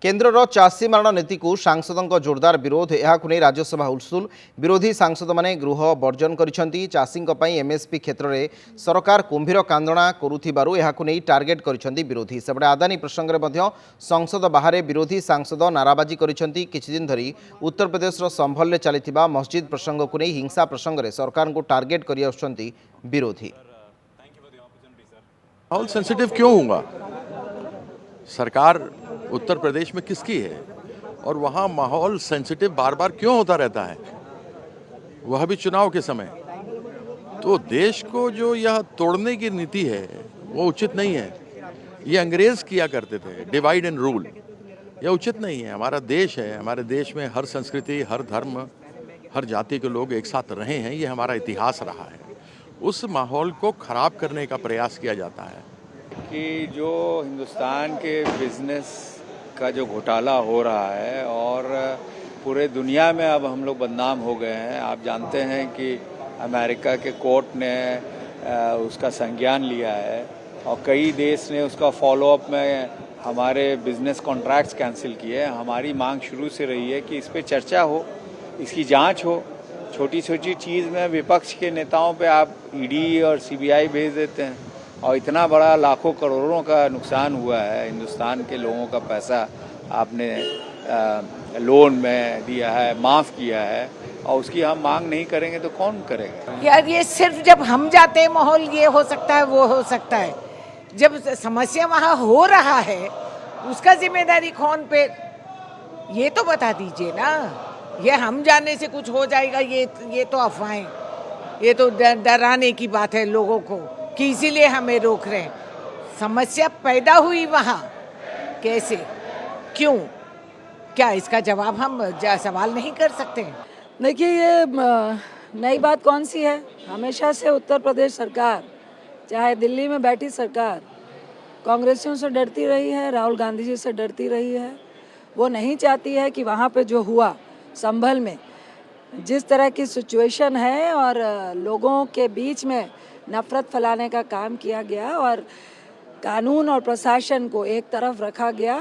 केन्द्रर चाषी मारण नीति को सांसदों जोरदार विरोध यह राज्यसभा हुलस्थुल विरोधी सांसद माने गृह बर्जन करिसेंती। चाषी एमएसपी क्षेत्र में सरकार कुंभीर कांदणा करुथिबारु यहाकु नै टार्गेट करिसेंती विरोधी। सेबडे आदानी प्रसंग में मध्य संसद बाहर विरोधी सांसद नाराबाजी करिसेंती। किछि दिन धरी उत्तर प्रदेश संभल में चलिथिबा मस्जिद प्रसंग को नै हिंसा प्रसंग में सरकार को टार्गेट करि आछंती विरोधी। माहौल सेंसिटिव क्यों होगा? सरकार उत्तर प्रदेश में किसकी है और वहाँ माहौल सेंसिटिव बार बार क्यों होता रहता है, वह भी चुनाव के समय? तो देश को जो यह तोड़ने की नीति है वो उचित नहीं है। ये अंग्रेज किया करते थे, डिवाइड एंड रूल। यह उचित नहीं है। हमारा देश है, हमारे देश में हर संस्कृति, हर धर्म, हर जाति के लोग एक साथ रहे हैं, ये हमारा इतिहास रहा है। उस माहौल को खराब करने का प्रयास किया जाता है कि जो हिंदुस्तान के बिजनेस का जो घोटाला हो रहा है और पूरे दुनिया में अब हम लोग बदनाम हो गए हैं। आप जानते हैं कि अमेरिका के कोर्ट ने उसका संज्ञान लिया है और कई देश ने उसका फॉलोअप में हमारे बिजनेस कॉन्ट्रैक्ट्स कैंसिल किए। हमारी मांग शुरू से रही है कि इस पे चर्चा हो, इसकी जांच हो। छोटी छोटी चीज़ में विपक्ष के नेताओं पे आप ईडी और सीबीआई भेज देते हैं और इतना बड़ा लाखों करोड़ों का नुकसान हुआ है। हिंदुस्तान के लोगों का पैसा आपने लोन में दिया है, माफ़ किया है और उसकी हम मांग नहीं करेंगे तो कौन करेगा? यार ये सिर्फ जब हम जाते हैं माहौल ये हो सकता है, वो हो सकता है। जब समस्या वहाँ हो रहा है उसका जिम्मेदारी कौन पे, ये तो बता दीजिए ना। ये हम जाने से कुछ हो जाएगा, ये तो अफवाहें, ये तो डराने की बात है लोगों को कि इसीलिए हमें रोक रहे हैं। समस्या पैदा हुई वहाँ, कैसे, क्यों, क्या इसका जवाब हम सवाल नहीं कर सकते? देखिए ये नई बात कौन सी है? हमेशा से उत्तर प्रदेश सरकार, चाहे दिल्ली में बैठी सरकार, कांग्रेसियों से डरती रही है, राहुल गांधी जी से डरती रही है। वो नहीं चाहती है कि वहाँ पे जो हुआ संभल में, जिस तरह की सिचुएशन है और लोगों के बीच में नफरत फैलाने का काम किया गया और कानून और प्रशासन को एक तरफ रखा गया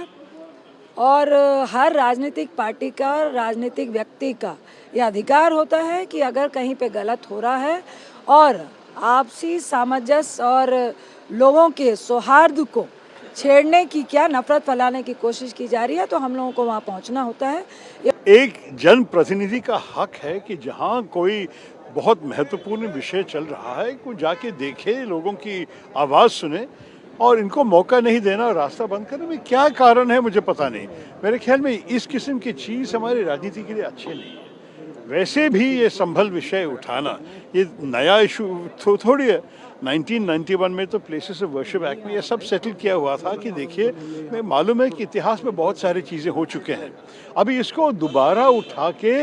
और हर राजनीतिक पार्टी का, राजनीतिक व्यक्ति का यह अधिकार होता है कि अगर कहीं पे गलत हो रहा है और आपसी सामंजस्य और लोगों के सौहार्द को छेड़ने की, क्या नफरत फैलाने की कोशिश की जा रही है, तो हम लोगों को वहाँ पहुँचना होता है। एक जनप्रतिनिधि का हक है कि जहाँ कोई बहुत महत्वपूर्ण विषय चल रहा है को जाके देखे, लोगों की आवाज़ सुने, और इनको मौका नहीं देना, रास्ता बंद करने में क्या कारण है मुझे पता नहीं। मेरे ख्याल में इस किस्म की चीज़ हमारी राजनीति के लिए अच्छी नहीं है। वैसे भी ये संभल विषय उठाना ये नया इशू थोड़ी है। 1991 में तो प्लेसेस ऑफ वर्शिप एक्ट में ये सब सेटल किया हुआ था कि देखिए, मैं मालूम है कि इतिहास में बहुत सारी चीज़ें हो चुके हैं। अभी इसको दोबारा उठा के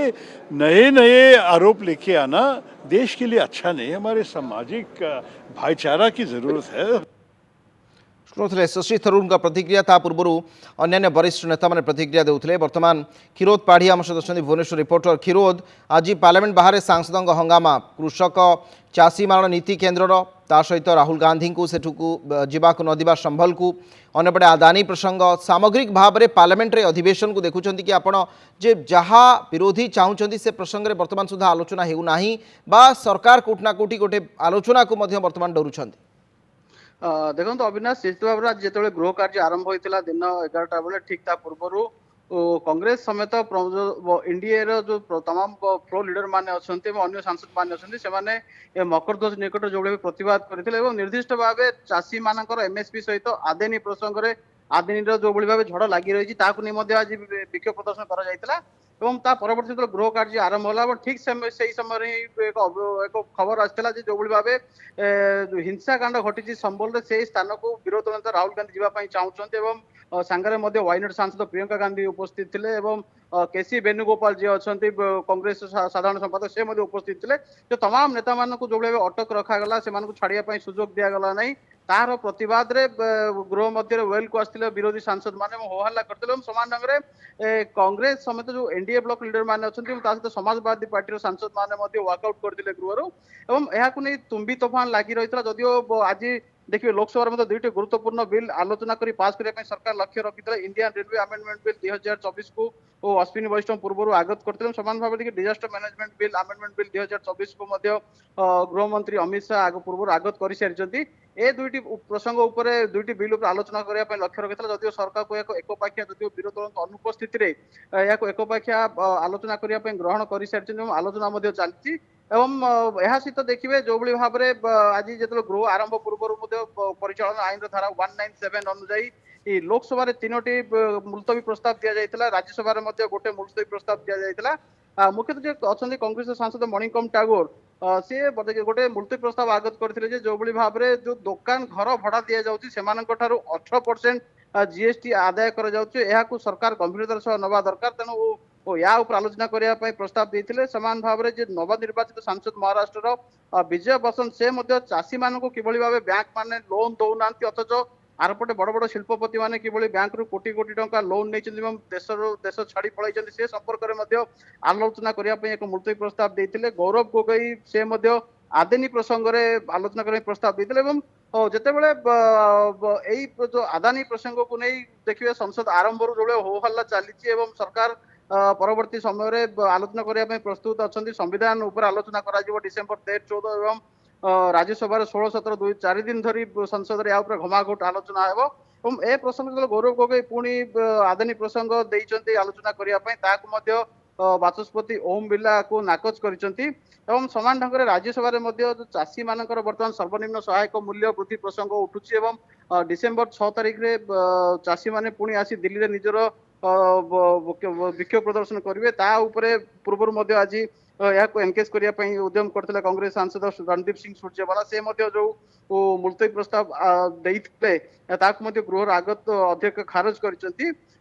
नए नए आरोप लेके आना देश के लिए अच्छा नहीं। हमारे सामाजिक भाईचारा की ज़रूरत है। शुणुले शशि थरूर का प्रतिक्रिया। ता पूर्व अन्य वरिष्ठ नेता मैंने प्रतिक्रिया देउथिले। वर्तमान क्षीरोद पाढ़ी आम सहित अच्छा भुवनेश्वर रिपोर्टर। क्षीरोद, आज पार्लियामेंट बाहर सांसदों हंगामा, कृषक चाषी मारण नीति केन्द्रर, ता सहित राहुल गांधी को सेठू जावाक नदिबा संभल को, अंपटे आदानी प्रसंग, सामग्रिक भाव में पार्लियामेंट अधिवेशन को देखुं कि आपण जे जहाँ विरोधी चाहते से प्रसंग में वर्तमान सुधा आलोचना होना बा सरकार कोटना कोटी गोटे आलोचना को वर्तमान डरुंट। देखो अविनाश, निश्चित भाव में जो गृह कार्य आरंभ होता दिन 11टा बेले ठीक ता पूर्व कांग्रेस समेत एनडीए जो तमाम प्रो लीडर माने अच्छे अन्य सांसद माने अच्छे से मकरध्वज निकट जो प्रतिवाद करते निर्दिष्ट भाव चाषी मानकर एमएसपी सहित आदेनी प्रसंग में आदेनी जो भाव झड़ लगी रही आज विक्षोभ प्रदर्शन कर परवर्ती जो गृह कार्य आरंभ होला ठीक से समय एक खबर आसाला जो भाव हिंसाकांड घटी संबल से स्थान को विरोध नेता राहुल गांधी जावाई चाहते सांगरे वायनाड सांसद प्रियंका गांधी उपस्थित थे और केसी वेणुगोपाल जी अच्छा कांग्रेस साधारण संपादक से उपस्थित थे। जो तमाम नेता मान जो भाव अटक रखागला से छाड़िया सुजोग दिगला ना, तार प्रतिवाद रे गृह मध्य वेल को आसते विरोधी सांसद माने होहल्ला करते समान ढंग से कांग्रेस समेत जो एनडीए ब्लॉक लीडर माने सहित समाजवादी पार्टी सांसद माने वॉकआउट करते गृह तुम्बी तोफान लगी रही जदियो आज देखिए लोकसभा में दुईटी गुरुत्वपूर्ण बिल आलोचना करी पास करने सरकार लक्ष्य रखिते इंडियन रेलवे अमेंडमेंट बिल 2024 को और अश्विनी वैष्णव पूर्व आगत करते सामान भाव disaster management bill amendment bill 2024 को गृह मंत्री अमित शाह पूर्व आगत कर सारी ए दुईटी प्रसंग उपर दुईटी बिल आलोचना करने लक्ष्य रखिता जदिव सरकार को एकपाखिया जदिव विरोध अनुपस्थित एकपाखिया आलोचना करने ग्रहण कर सारी आलोचना चलती एवं यह सहित देखिए जो भाव में आज जो गृह आरंभ पूर्व परिचालन आईन धारा 197 अनुजाई लोकसभा तीनोटी मुलतवी प्रस्ताव दि जाता राज्यसभा गोटे मुलतवी प्रस्ताव दि जाता मुख्यतः जो अच्छा कांग्रेस सांसद मणिकम टागोर सी गोटे मुलतवी प्रस्ताव आगत करते जो भाव में जो दुकान घर भड़ा दि जाऊँगी से 18% जीएसटी आदाय कर सरकार गंभीरतार सह नवा दरकार तेणु या उपर आलोचना करने प्रस्ताव देते समान भाव में जो नवनिर्वाचित सांसद महाराष्ट्र विजय बसंत से चाषी मान किभली भाव बैंक माने लोन दौना अथच आरपटे बड़ बड़ शिल्पपति मैंने किभली बैंक रु कोटी कोटी टंका लोन नहीं देश छाड़ी पलैंट से संपर्क में आलोचना करने एक मुलतवी प्रस्ताव देते गौरव गोगोई से आदिनी प्रसंग में आलोचना करने प्रस्ताव देते जितेबाला जो आदानी प्रसंग को नहीं देखिए संसद आरंभ जो हो हल्ला चली सरकार परवर्ती समय आलोचना करने प्रस्तुत अच्छा संविधान उपर आलोचना कर डिसेम्बर 13-14 एवं राज्यसभा 16-17 4 दिन धरी संसद में या घमाघोट आलोचना हो ए प्रसंग गौरव गोगोई पुणी आदानी प्रसंग देते आलोचना करने बाचस्पति ओम बिरला को नाकच कर समान ढंग से राज्यसभा चाषी मान बर्तमान सर्वनिम्न सहायक मूल्य वृद्धि प्रसंग उठुची डिसेम्बर 6 तारिख में चाषी मैंने पुणी आसी दिल्ली में निजर विक्षोभ प्रदर्शन करेंगे पूर्व आज एनकेज करने उद्यम करते कांग्रेस सांसद रणदीप सिंह सुरजेवाला से जो मुलतवी प्रस्ताव देते गृह आगत अध्यक्ष खारज कर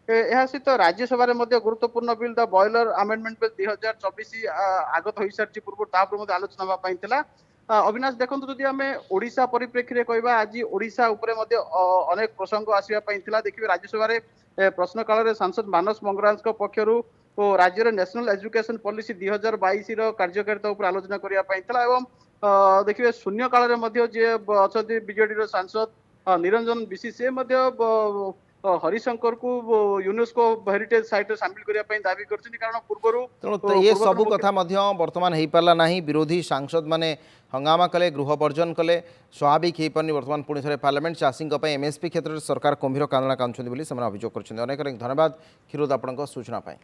सहित राज्यसभा गुरुत्वपूर्ण bill the boiler amendment bill 2024 आगत हो सारी पूर्व आलोचना अविनाश देखो जदि आम ओडिशा परिप्रेक्षी में कहवा आज ओडिशा उपरे अनेक प्रसंग आसवा देखिए राज्यसभा प्रश्न काल में सांसद मानस मंगराज पक्षर राज्य नेशनल एजुकेशन पॉलिसी 2022 कार्यकारिता उपर आलोचना करने देखिए शून्य काल में जी अच्छा बीजेडी सांसद निरंजन बिशी से हरिशंकर को यूनेस्को हेरिटेज साइट सामिल करने दाबी करछन कारण पूर्व ये सब कथा बर्तमान हो पारा ना विरोधी सांसद माने हंगामा कले गृह बर्जन कले स्वाभाविक हो पारनी बर्तमान पुणी थे पार्लियामेंट चाषी एमएसपी क्षेत्र में सरकार गंभीर कांदना कांदुछन्ति बोली से अभियोग करछन्ति। अनेक धन्यवाद क्षीरोद आपनक सूचना पाई।